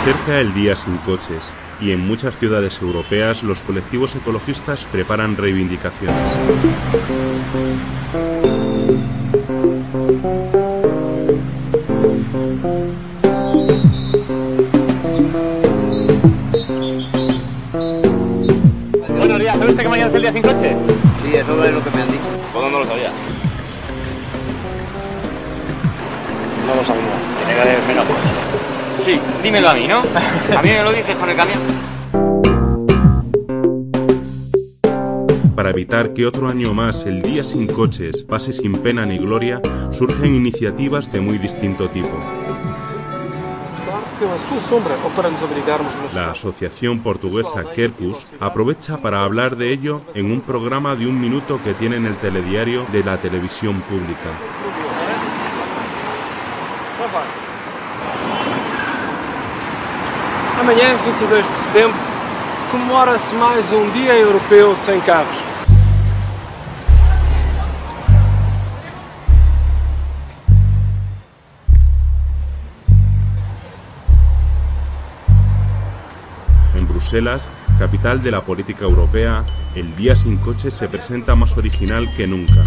acerca el Día sin Coches y en muchas ciudades europeas los colectivos ecologistas preparan reivindicaciones. Buenos días, ¿sabe usted que mañana es el Día sin Coches? Sí, eso es lo que me han dicho. ¿Cómo no lo sabía? No lo sabía. Tiene que haber menos coches. Sí, dímelo a mí, ¿no? A mí me lo dices con el camión. Para evitar que otro año más el Día sin Coches pase sin pena ni gloria, surgen iniciativas de muy distinto tipo. La asociación portuguesa Quercus aprovecha para hablar de ello en un programa de 1 minuto que tiene en el telediario de la televisión pública. Amanhã, 22 de setembro, comemora-se mais Dia Europeu sem carros. En Bruselas, capital de la política europea, el Día sin Coches se presenta más original que nunca.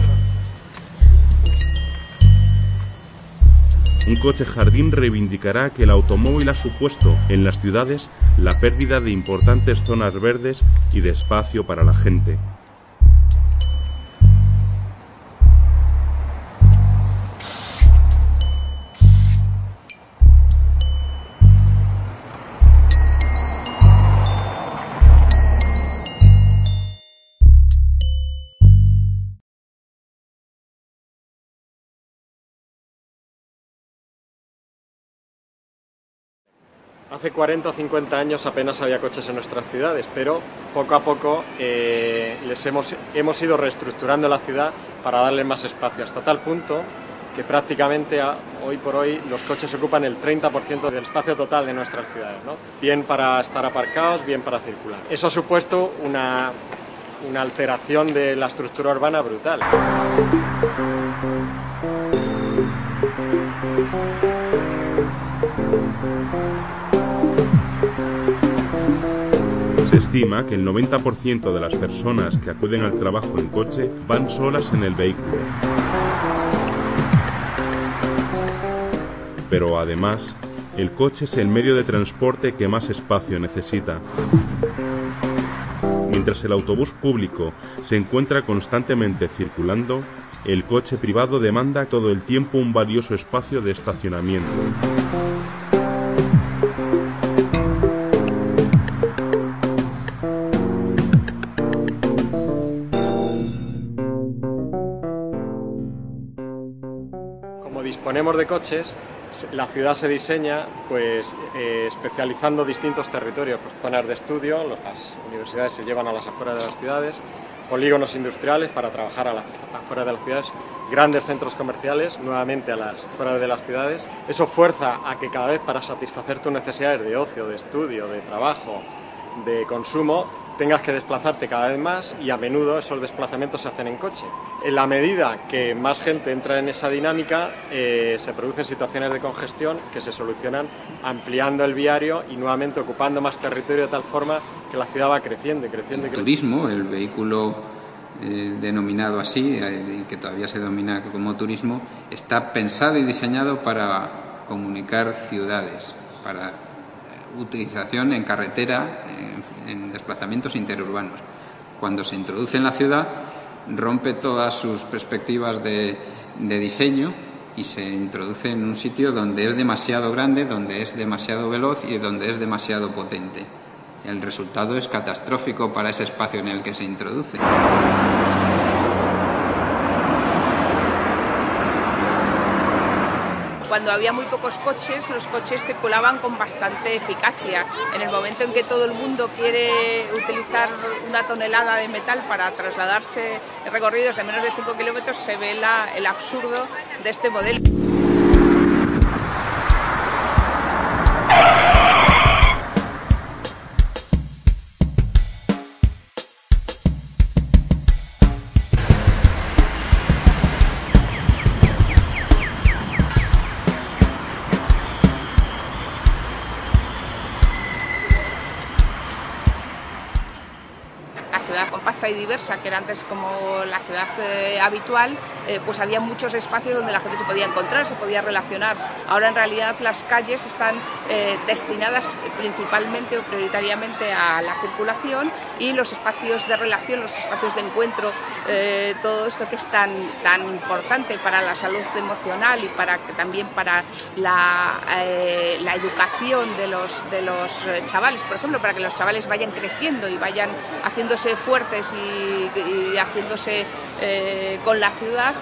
Un coche jardín reivindicará que el automóvil ha supuesto en las ciudades la pérdida de importantes zonas verdes y de espacio para la gente. Hace 40 o 50 años apenas había coches en nuestras ciudades, pero poco a poco hemos ido reestructurando la ciudad para darle más espacio, hasta tal punto que prácticamente hoy por hoy los coches ocupan el 30% del espacio total de nuestras ciudades, ¿no? Bien para estar aparcados, bien para circular. Eso ha supuesto una alteración de la estructura urbana brutal. Se estima que el 90% de las personas que acuden al trabajo en coche van solas en el vehículo. Pero además, el coche es el medio de transporte que más espacio necesita. Mientras el autobús público se encuentra constantemente circulando, el coche privado demanda todo el tiempo un valioso espacio de estacionamiento. Como disponemos de coches, la ciudad se diseña especializando distintos territorios, zonas de estudio, las universidades se llevan a las afueras de las ciudades, polígonos industriales para trabajar a las afueras de las ciudades, grandes centros comerciales nuevamente a las afueras de las ciudades. Eso fuerza a que cada vez para satisfacer tus necesidades de ocio, de estudio, de trabajo, de consumo, tengas que desplazarte cada vez más y a menudo esos desplazamientos se hacen en coche. En la medida que más gente entra en esa dinámica, se producen situaciones de congestión que se solucionan ampliando el viario y nuevamente ocupando más territorio de tal forma que la ciudad va creciendo y creciendo y creciendo. El turismo, el vehículo denominado así, que todavía se denomina como turismo, está pensado y diseñado para comunicar ciudades, para utilización en carretera, en desplazamientos interurbanos. Cuando se introduce en la ciudad, rompe todas sus perspectivas de diseño y se introduce en un sitio donde es demasiado grande, donde es demasiado veloz y donde es demasiado potente. El resultado es catastrófico para ese espacio en el que se introduce. Cuando había muy pocos coches, los coches circulaban con bastante eficacia. En el momento en que todo el mundo quiere utilizar 1 tonelada de metal para trasladarse en recorridos de menos de 5 kilómetros, se ve el absurdo de este modelo. compacta y diversa, que era antes como la ciudad habitual, pues había muchos espacios donde la gente se podía encontrar, se podía relacionar. Ahora en realidad las calles están destinadas principalmente o prioritariamente a la circulación, y los espacios de relación, los espacios de encuentro, todo esto que es tan importante para la salud emocional y también para la educación de los chavales, por ejemplo, para que los chavales vayan creciendo y vayan haciéndose fuertes y haciéndose con la ciudad,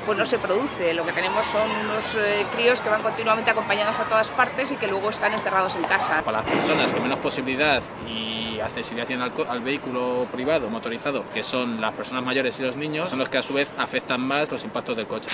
pues no se produce. Lo que tenemos son unos críos que van continuamente acompañados a todas partes y que luego están encerrados en casa. Para las personas que menos posibilidad y accesibilidad tienen al vehículo privado motorizado, que son las personas mayores y los niños, son los que a su vez afectan más los impactos del coche.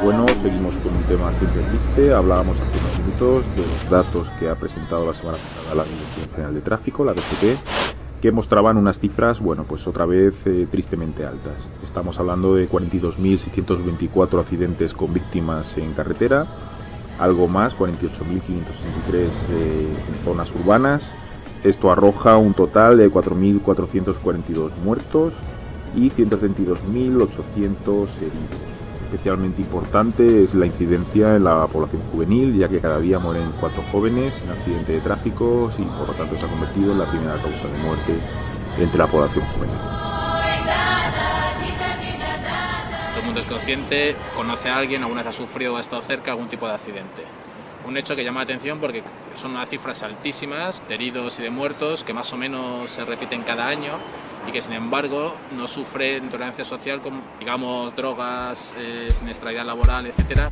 Bueno, seguimos con un tema siempre triste. Hablábamos hace unos minutos de los datos que ha presentado la semana pasada la Dirección General de Tráfico, la DGT, que mostraban unas cifras, bueno, pues otra vez tristemente altas. Estamos hablando de 42.624 accidentes con víctimas en carretera, algo más, 48.563 en zonas urbanas. Esto arroja un total de 4.442 muertos y 132.800 heridos. Especialmente importante es la incidencia en la población juvenil, ya que cada día mueren 4 jóvenes en accidente de tráfico y por lo tanto se ha convertido en la primera causa de muerte entre la población juvenil. Todo el mundo es consciente, conoce a alguien, alguna vez ha sufrido o ha estado cerca de algún tipo de accidente. Un hecho que llama la atención porque son unas cifras altísimas de heridos y de muertos que más o menos se repiten cada año y que sin embargo no sufren tolerancia social como, digamos, drogas, siniestralidad laboral, etcétera.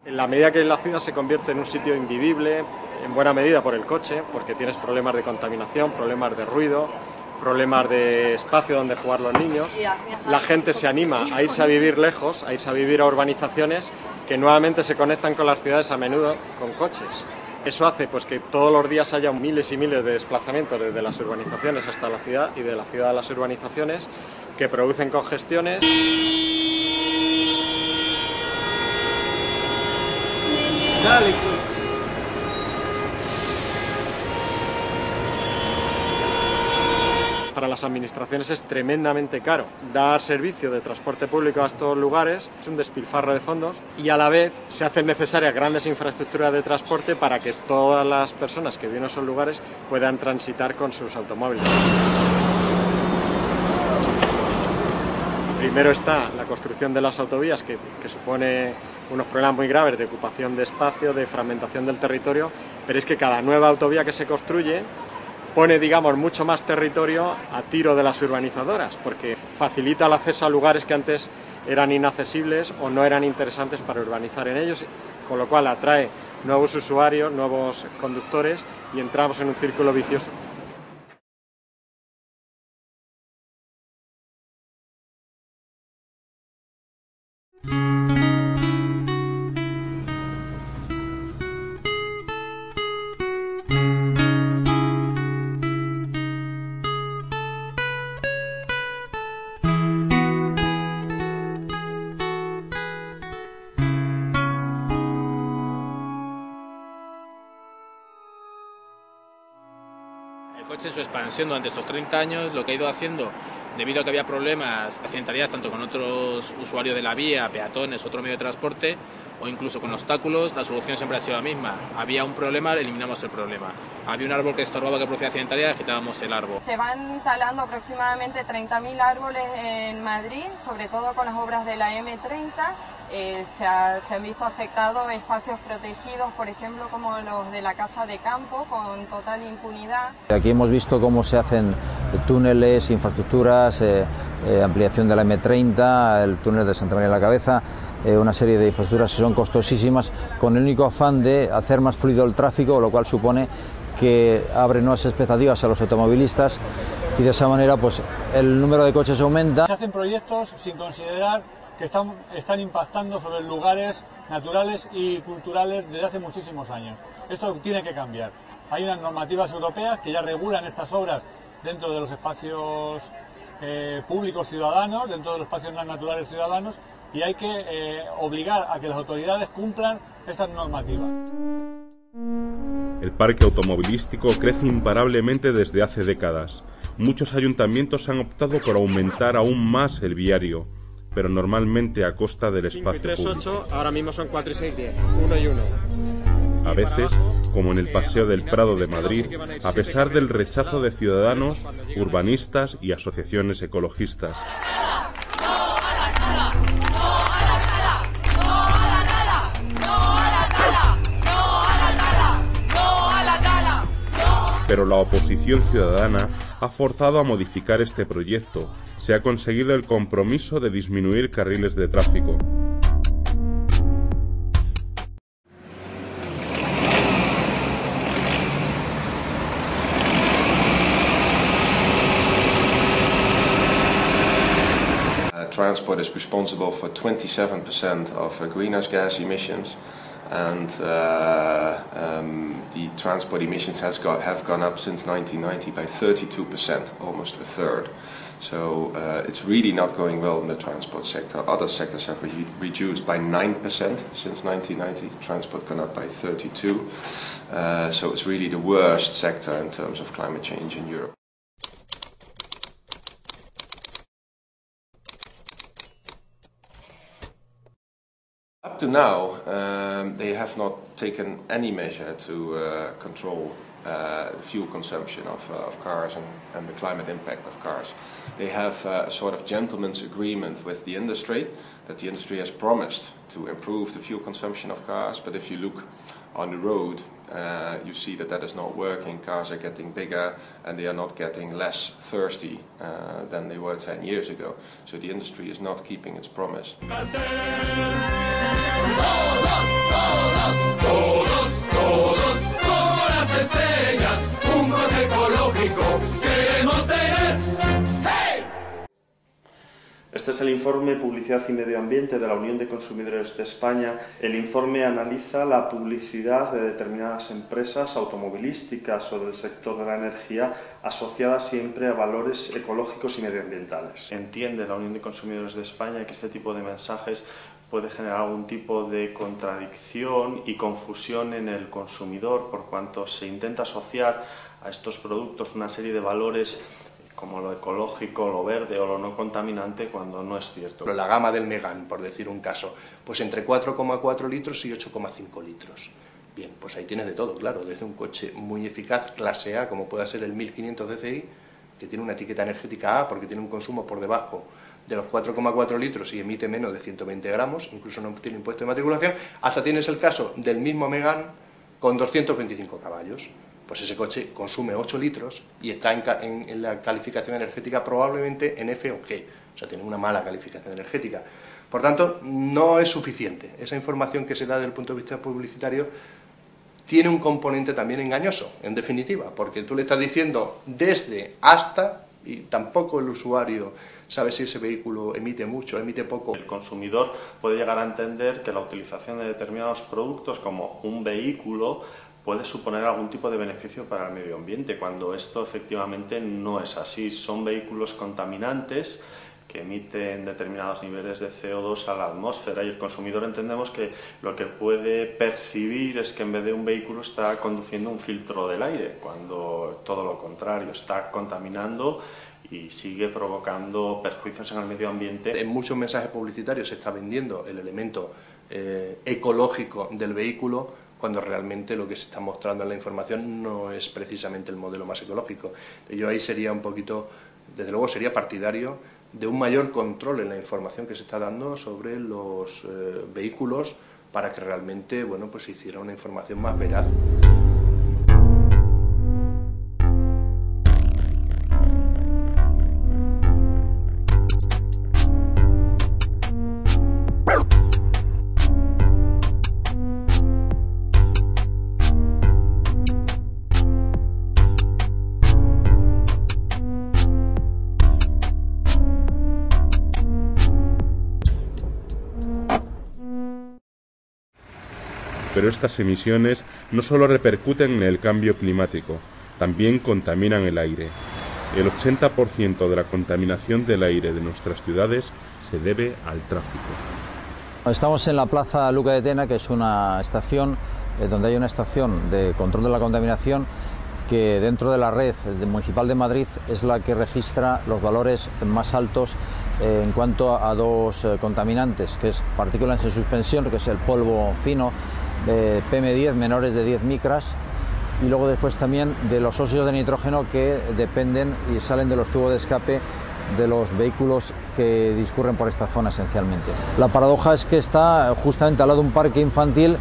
En la medida que la ciudad se convierte en un sitio invivible, en buena medida por el coche, porque tienes problemas de contaminación, problemas de ruido, problemas de espacio donde jugar los niños, la gente se anima a irse a vivir lejos, a irse a vivir a urbanizaciones que nuevamente se conectan con las ciudades a menudo con coches. Eso hace pues que todos los días haya miles y miles de desplazamientos desde las urbanizaciones hasta la ciudad y de la ciudad a las urbanizaciones, que producen congestiones. Dale. Para las administraciones es tremendamente caro dar servicio de transporte público a estos lugares, es un despilfarro de fondos y a la vez se hacen necesarias grandes infraestructuras de transporte para que todas las personas que viven en esos lugares puedan transitar con sus automóviles. Primero está la construcción de las autovías, que supone unos problemas muy graves de ocupación de espacio, de fragmentación del territorio, pero es que cada nueva autovía que se construye pone, digamos, mucho más territorio a tiro de las urbanizadoras, porque facilita el acceso a lugares que antes eran inaccesibles o no eran interesantes para urbanizar en ellos, con lo cual atrae nuevos usuarios, nuevos conductores y entramos en un círculo vicioso. El coche en su expansión durante estos 30 años lo que ha ido haciendo, debido a que había problemas de accidentalidad tanto con otros usuarios de la vía, peatones, otro medio de transporte o incluso con obstáculos, la solución siempre ha sido la misma. Había un problema, eliminamos el problema. Había un árbol que estorbaba, que producía accidentalidad, quitábamos el árbol. Se van talando aproximadamente 30.000 árboles en Madrid, sobre todo con las obras de la M30. Se han visto afectados espacios protegidos, por ejemplo, como los de la Casa de Campo, con total impunidad. Aquí hemos visto cómo se hacen túneles, infraestructuras, ampliación de la M30, el túnel de Santa María de la Cabeza, una serie de infraestructuras que son costosísimas, con el único afán de hacer más fluido el tráfico, lo cual supone que abre nuevas expectativas a los automovilistas y de esa manera pues el número de coches aumenta. Se hacen proyectos sin considerar que están impactando sobre lugares naturales y culturales desde hace muchísimos años. Esto tiene que cambiar. Hay unas normativas europeas que ya regulan estas obras dentro de los espacios públicos ciudadanos, dentro de los espacios naturales ciudadanos, y hay que obligar a que las autoridades cumplan estas normativas. El parque automovilístico crece imparablemente desde hace décadas. Muchos ayuntamientos han optado por aumentar aún más el viario, pero normalmente a costa del espacio 5 y 3, público. 8, ahora mismo son 4 y 6, 10, 1 y 1. A veces, como en el Paseo del Prado de Madrid, a pesar del rechazo de ciudadanos, urbanistas y asociaciones ecologistas. Pero la oposición ciudadana ha forzado a modificar este proyecto. Se ha conseguido el compromiso de disminuir carriles de tráfico. Transport is responsible for 27% of greenhouse gas emissions, and the transport emissions have gone up since 1990 by 32%, almost a third. So it's really not going well in the transport sector. Other sectors have reduced by 9% since 1990. Transport gone up by 32%. So it's really the worst sector in terms of climate change in Europe. Up to now, they have not taken any measure to control fuel consumption of cars and the climate impact of cars. They have a sort of gentleman's agreement with the industry, that the industry has promised to improve the fuel consumption of cars, but if you look on the road, you see that that is not working. Cars are getting bigger and they are not getting less thirsty than they were 10 years ago. So the industry is not keeping its promise. Todos, con las estrellas, un coche ecológico queremos tener. ¡Hey! Este es el informe Publicidad y Medio Ambiente de la Unión de Consumidores de España. El informe analiza la publicidad de determinadas empresas automovilísticas o del sector de la energía asociada siempre a valores ecológicos y medioambientales. Entiende la Unión de Consumidores de España que este tipo de mensajes puede generar algún tipo de contradicción y confusión en el consumidor, por cuanto se intenta asociar a estos productos una serie de valores como lo ecológico, lo verde o lo no contaminante, cuando no es cierto. La gama del Megane, por decir un caso, pues entre 4,4 litros y 8,5 litros. Bien, pues ahí tienes de todo, claro, desde un coche muy eficaz, clase A, como puede ser el 1500 DCi, que tiene una etiqueta energética A porque tiene un consumo por debajo de los 4,4 litros y emite menos de 120 gramos, incluso no tiene impuesto de matriculación, hasta tienes el caso del mismo Megane con 225 caballos. Pues ese coche consume 8 litros y está en la calificación energética probablemente en F o G, o sea, tiene una mala calificación energética. Por tanto, no es suficiente. Esa información que se da desde el punto de vista publicitario tiene un componente también engañoso, en definitiva, porque tú le estás diciendo desde hasta y tampoco el usuario sabe si ese vehículo emite mucho, emite poco. El consumidor puede llegar a entender que la utilización de determinados productos como un vehículo puede suponer algún tipo de beneficio para el medio ambiente, cuando esto efectivamente no es así. Son vehículos contaminantes que emiten determinados niveles de CO2 a la atmósfera y el consumidor entendemos que lo que puede percibir es que en vez de un vehículo está conduciendo un filtro del aire, cuando todo lo contrario, está contaminando y sigue provocando perjuicios en el medio ambiente. En muchos mensajes publicitarios se está vendiendo el elemento ecológico del vehículo, cuando realmente lo que se está mostrando en la información no es precisamente el modelo más ecológico. Yo ahí sería un poquito, desde luego sería partidario de un mayor control en la información que se está dando sobre los vehículos para que realmente, bueno, pues se hiciera una información más veraz. Pero estas emisiones no solo repercuten en el cambio climático, también contaminan el aire. El 80% de la contaminación del aire de nuestras ciudades se debe al tráfico. Estamos en la Plaza Luca de Tena, que es una estación donde hay una estación de control de la contaminación que dentro de la red municipal de Madrid es la que registra los valores más altos en cuanto a dos contaminantes, que es partículas en suspensión, que es el polvo fino, PM10 menores de 10 micras, y luego después también de los óxidos de nitrógeno que dependen y salen de los tubos de escape de los vehículos que discurren por esta zona esencialmente. La paradoja es que está justamente al lado de un parque infantil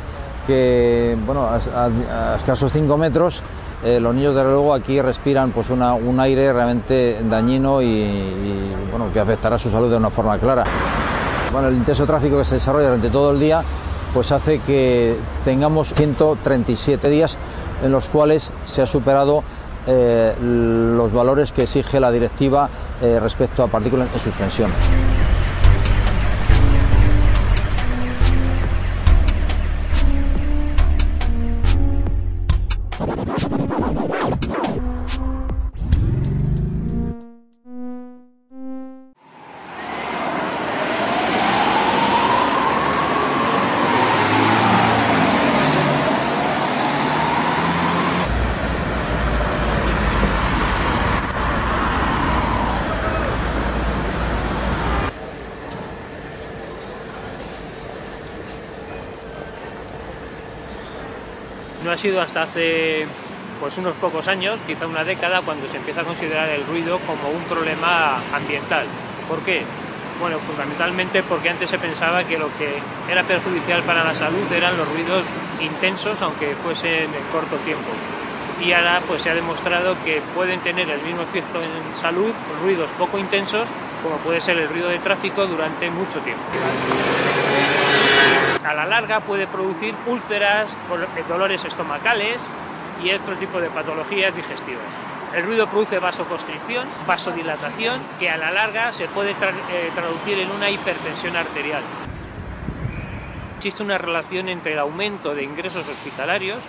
que, bueno, a escasos 5 metros, los niños desde luego aquí respiran pues un aire realmente dañino y bueno, que afectará a su salud de una forma clara. Bueno, el intenso tráfico que se desarrolla durante todo el día pues hace que tengamos 137 días en los cuales se ha superado los valores que exige la directiva respecto a partículas en suspensión. No ha sido hasta hace pues unos pocos años, quizá una década, cuando se empieza a considerar el ruido como un problema ambiental. ¿Por qué? Bueno, fundamentalmente porque antes se pensaba que lo que era perjudicial para la salud eran los ruidos intensos, aunque fuesen en corto tiempo. Y ahora pues se ha demostrado que pueden tener el mismo efecto en salud ruidos poco intensos, como puede ser el ruido de tráfico durante mucho tiempo. A la larga puede producir úlceras, dolores estomacales y otro tipo de patologías digestivas. El ruido produce vasoconstricción, vasodilatación, que a la larga se puede traducir en una hipertensión arterial. Existe una relación entre el aumento de ingresos hospitalarios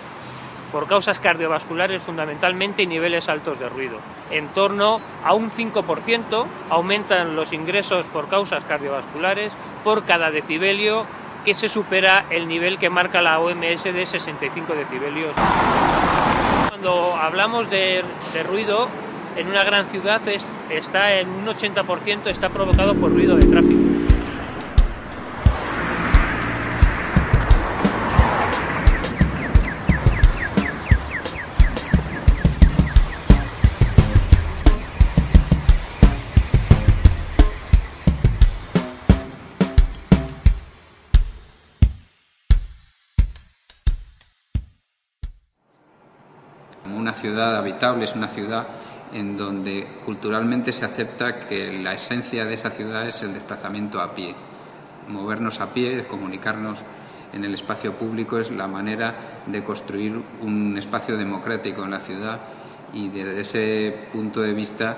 por causas cardiovasculares fundamentalmente y niveles altos de ruido. En torno a un 5% aumentan los ingresos por causas cardiovasculares por cada decibelio que se supera el nivel que marca la OMS de 65 decibelios. Cuando hablamos de ruido, en una gran ciudad está en un 80% está provocado por ruido de tráfico. Una ciudad habitable es una ciudad en donde culturalmente se acepta que la esencia de esa ciudad es el desplazamiento a pie. Movernos a pie, comunicarnos en el espacio público es la manera de construir un espacio democrático en la ciudad, y desde ese punto de vista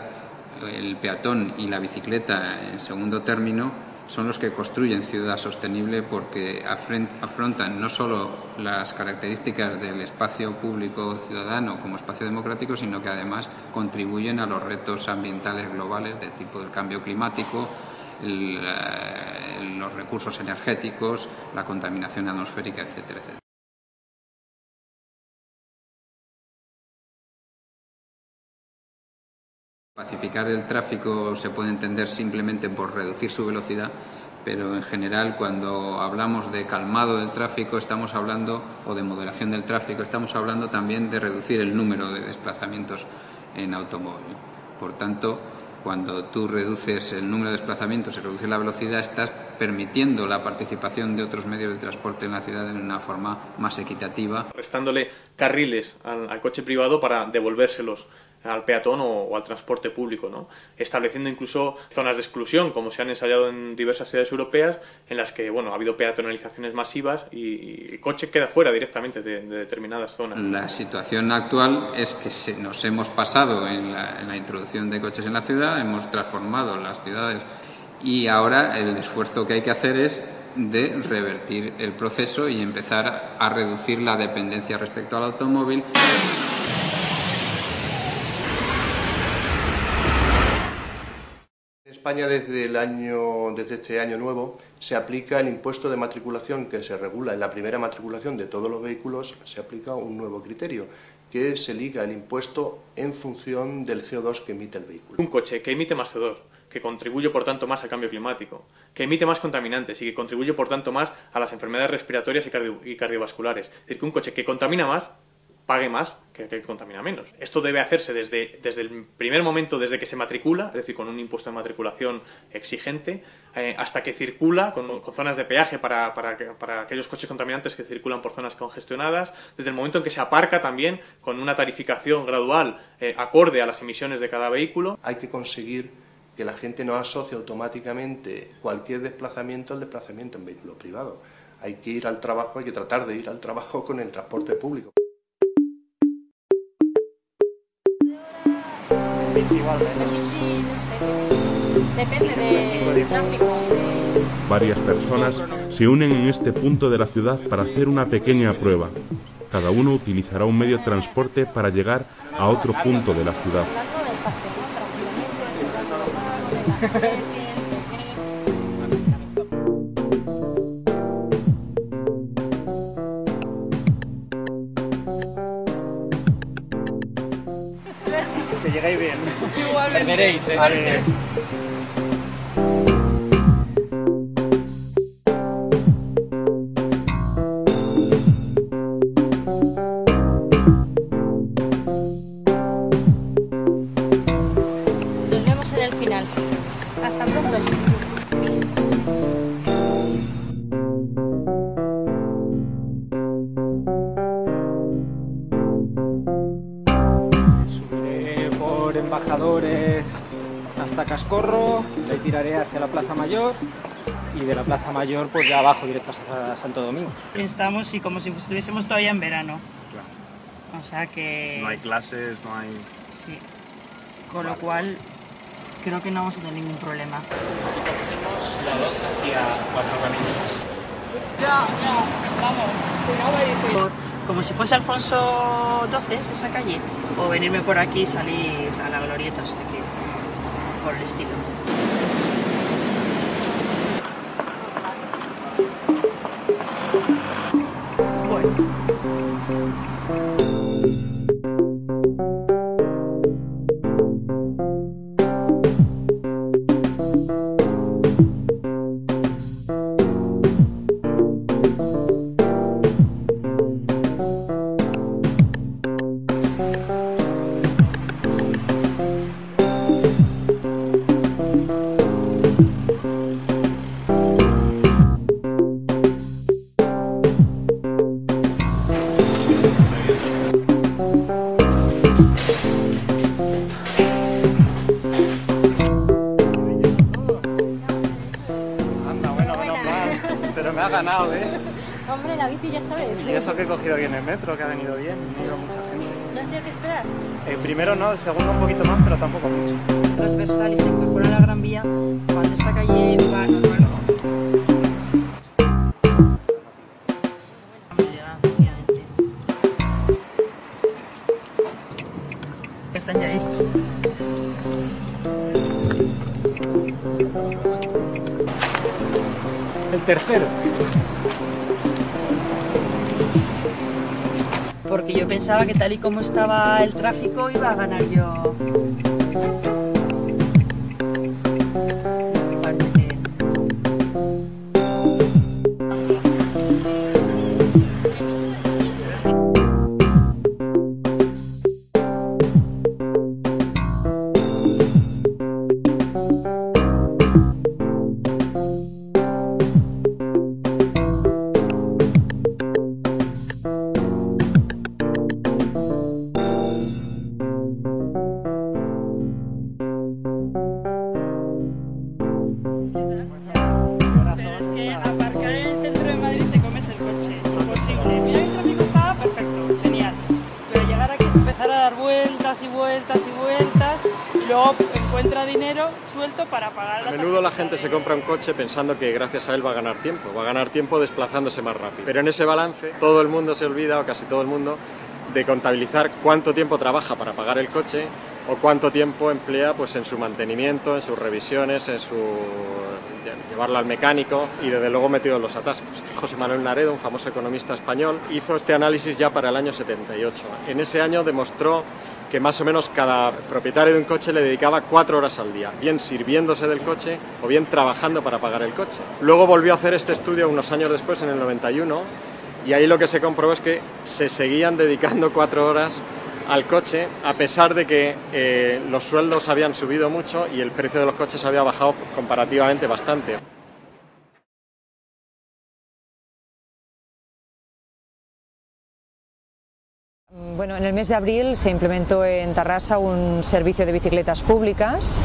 el peatón y la bicicleta en segundo término son los que construyen ciudad sostenible, porque afrontan no solo las características del espacio público ciudadano como espacio democrático, sino que además contribuyen a los retos ambientales globales de tipo del cambio climático, los recursos energéticos, la contaminación atmosférica, etcétera, etcétera. Pacificar el tráfico se puede entender simplemente por reducir su velocidad, pero en general cuando hablamos de calmado del tráfico estamos hablando, o de moderación del tráfico, estamos hablando también de reducir el número de desplazamientos en automóvil. Por tanto, cuando tú reduces el número de desplazamientos y reduces la velocidad, estás permitiendo la participación de otros medios de transporte en la ciudad de una forma más equitativa. Restándole carriles al coche privado para devolvérselos al peatón o al transporte público, ¿no? Estableciendo incluso zonas de exclusión, como se han ensayado en diversas ciudades europeas, en las que ha habido peatonalizaciones masivas y el coche queda fuera directamente de determinadas zonas. La situación actual es que nos hemos pasado en la introducción de coches en la ciudad, hemos transformado las ciudades, y ahora el esfuerzo que hay que hacer es de revertir el proceso y empezar a reducir la dependencia respecto al automóvil. En España desde este año nuevo se aplica el impuesto de matriculación que se regula en la primera matriculación de todos los vehículos. Se aplica un nuevo criterio que se liga el impuesto en función del CO2 que emite el vehículo. Un coche que emite más CO2, que contribuye por tanto más al cambio climático, que emite más contaminantes y que contribuye por tanto más a las enfermedades respiratorias y cardiovasculares. Es decir, que un coche que contamina más pague más que aquel que contamina menos. Esto debe hacerse desde el primer momento, desde que se matricula, es decir, con un impuesto de matriculación exigente, hasta que circula, con zonas de peaje para aquellos coches contaminantes que circulan por zonas congestionadas, desde el momento en que se aparca también, con una tarificación gradual acorde a las emisiones de cada vehículo. Hay que conseguir que la gente no asocie automáticamente cualquier desplazamiento al desplazamiento en vehículo privado. Hay que ir al trabajo, hay que tratar de ir al trabajo con el transporte público. Depende del tráfico. Varias personas se unen en este punto de la ciudad para hacer una pequeña prueba. Cada uno utilizará un medio de transporte para llegar a otro punto de la ciudad. Que llegáis bien. Igualmente. Perderéis, ¿eh? Nos vemos en el final. Hasta pronto. Embajadores hasta Cascorro, de ahí tiraré hacia la Plaza Mayor y de la Plaza Mayor pues ya abajo directo hasta Santo Domingo. Estamos y como si estuviésemos todavía en verano. Claro. O sea que... No hay clases, no hay... Sí. Con lo cual creo que no vamos a tener ningún problema. La 2 hacia Cuatro Caminos. Ya, vamos. Como si fuese Alfonso XII, es esa calle, o venirme por aquí y salir a la glorieta, o sea que por el estilo. Pero me ha ganado, ¿eh? Hombre, la bici ya sabes. Y eso que he cogido bien el metro, que ha venido bien, ha venido mucha gente. ¿No has tenido que esperar? El primero no, el segundo un poquito más, pero tampoco mucho. Transversal y se incorpora a la Gran Vía cuando esta calle va normal. Están ya ahí. El tercero. Porque yo pensaba que tal y como estaba el tráfico iba a ganar yo. Y vueltas y vueltas y vueltas y luego encuentra dinero suelto para pagar la A menudo la gente se compra un coche pensando que gracias a él va a ganar tiempo desplazándose más rápido. Pero en ese balance todo el mundo se olvida, o casi todo el mundo, de contabilizar cuánto tiempo trabaja para pagar el coche o cuánto tiempo emplea pues en su mantenimiento, en sus revisiones, en su llevarlo al mecánico y desde luego metido en los atascos. José Manuel Naredo, un famoso economista español, hizo este análisis ya para el año 78. En ese año demostró que más o menos cada propietario de un coche le dedicaba 4 horas al día, bien sirviéndose del coche o bien trabajando para pagar el coche. Luego volvió a hacer este estudio unos años después, en el 91, y ahí lo que se comprobó es que se seguían dedicando 4 horas al coche, a pesar de que los sueldos habían subido mucho y el precio de los coches había bajado comparativamente bastante. Bueno, en el mes de abril se implementó en Tarrasa un servicio de bicicletas públicas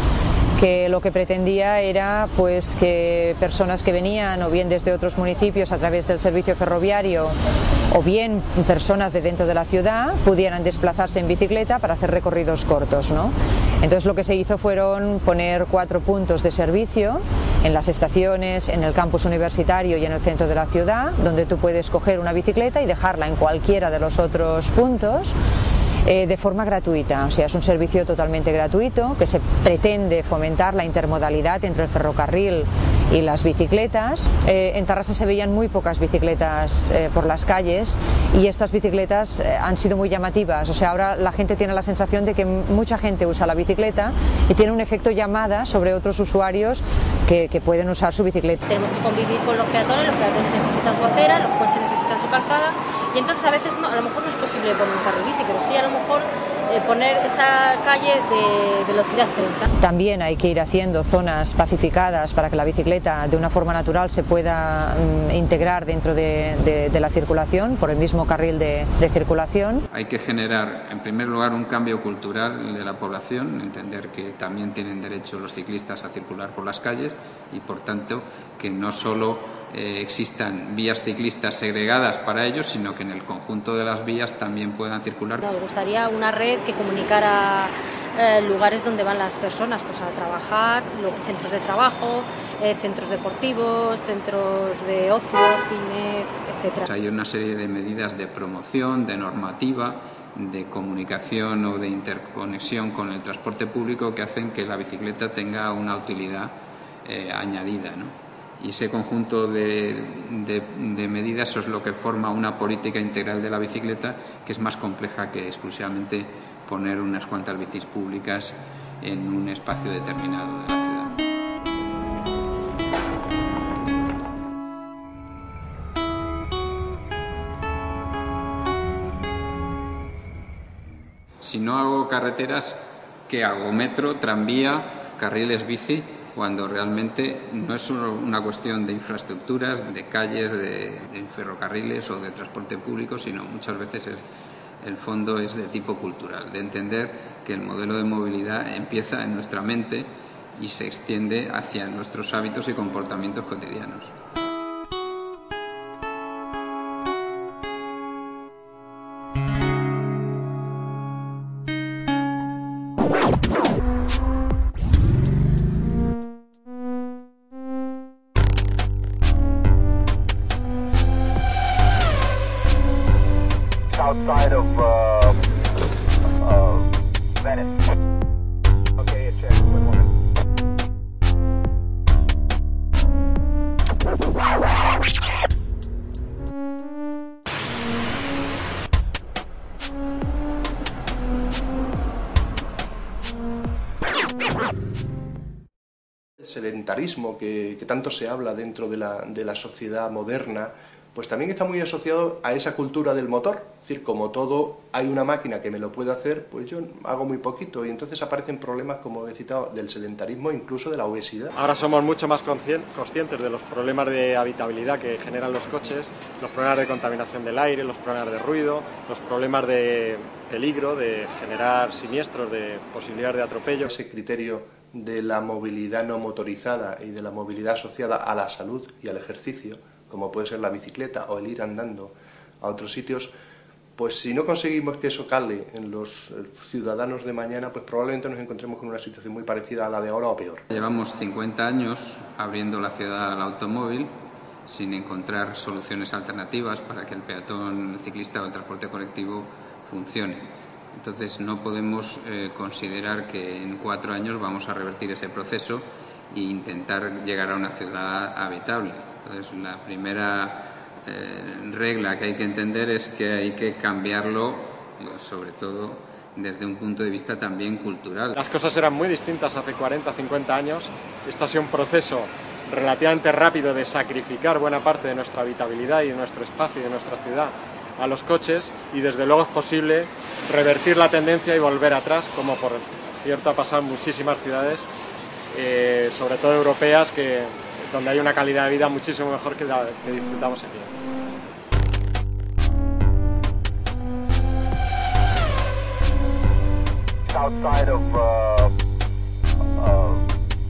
que lo que pretendía era pues que personas que venían o bien desde otros municipios a través del servicio ferroviario o bien personas de dentro de la ciudad pudieran desplazarse en bicicleta para hacer recorridos cortos, ¿no? Entonces lo que se hizo fueron poner 4 puntos de servicio en las estaciones, en el campus universitario y en el centro de la ciudad, donde tú puedes coger una bicicleta y dejarla en cualquiera de los otros puntos de forma gratuita. O sea, es un servicio totalmente gratuito que se pretende fomentar la intermodalidad entre el ferrocarril y las bicicletas. En Tarrasa se veían muy pocas bicicletas por las calles y estas bicicletas han sido muy llamativas. O sea, ahora la gente tiene la sensación de que mucha gente usa la bicicleta y tiene un efecto llamada sobre otros usuarios que pueden usar su bicicleta. Tenemos que convivir con los peatones necesitan su acera, los coches necesitan su calzada y entonces a veces no, a lo mejor no es posible poner un carril bici, pero sí a lo mejor poner esa calle de velocidad 30. También hay que ir haciendo zonas pacificadas para que la bicicleta de una forma natural se pueda integrar dentro de la circulación, por el mismo carril de circulación. Hay que generar, en primer lugar, un cambio cultural de la población, entender que también tienen derecho los ciclistas a circular por las calles y, por tanto, que no solo existan vías ciclistas segregadas para ellos, sino que en el conjunto de las vías también puedan circular. Nos gustaría una red que comunicara lugares donde van las personas pues a trabajar, centros de trabajo, centros deportivos, centros de ocio, cines, etc. Hay una serie de medidas de promoción, de normativa, de comunicación o de interconexión con el transporte público que hacen que la bicicleta tenga una utilidad añadida, ¿no? Y ese conjunto de medidas eso es lo que forma una política integral de la bicicleta, que es más compleja que exclusivamente poner unas cuantas bicis públicas en un espacio determinado de la ciudad. Si no hago carreteras, ¿qué hago? Metro, tranvía, carriles bici, cuando realmente no es solo una cuestión de infraestructuras, de calles, de ferrocarriles o de transporte público, sino muchas veces el fondo es de tipo cultural, de entender que el modelo de movilidad empieza en nuestra mente y se extiende hacia nuestros hábitos y comportamientos cotidianos. Outside of Venice. Okay, check. One moment. El sedentarismo que tanto se habla dentro de la sociedad moderna, pues también está muy asociado a esa cultura del motor. Es decir, como todo hay una máquina que me lo puede hacer, pues yo hago muy poquito y entonces aparecen problemas, como he citado, del sedentarismo, incluso de la obesidad. Ahora somos mucho más conscientes de los problemas de habitabilidad que generan los coches, los problemas de contaminación del aire, los problemas de ruido, los problemas de peligro, de generar siniestros, de posibilidad de atropello. Ese criterio de la movilidad no motorizada y de la movilidad asociada a la salud y al ejercicio, como puede ser la bicicleta o el ir andando a otros sitios, Pues si no conseguimos que eso cale en los ciudadanos de mañana, pues probablemente nos encontremos con una situación muy parecida a la de ahora o peor. Llevamos 50 años abriendo la ciudad al automóvil sin encontrar soluciones alternativas para que el peatón, el ciclista o el transporte colectivo funcione. Entonces no podemos considerar que en 4 años vamos a revertir ese proceso e intentar llegar a una ciudad habitable. Entonces la primera regla que hay que entender es que hay que cambiarlo, sobre todo desde un punto de vista también cultural. Las cosas eran muy distintas hace 40, 50 años. Esto ha sido un proceso relativamente rápido de sacrificar buena parte de nuestra habitabilidad y de nuestro espacio y de nuestra ciudad a los coches, y desde luego es posible revertir la tendencia y volver atrás, como por cierto ha pasado en muchísimas ciudades, sobre todo europeas, donde hay una calidad de vida muchísimo mejor que la que disfrutamos aquí. Outside of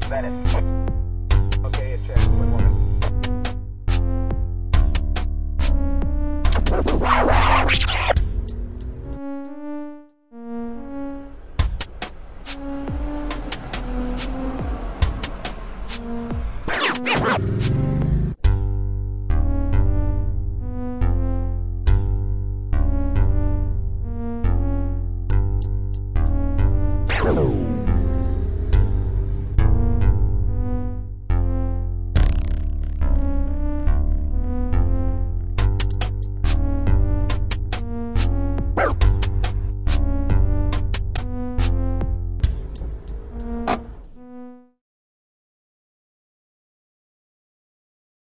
Venice. Okay, check. 1 moment.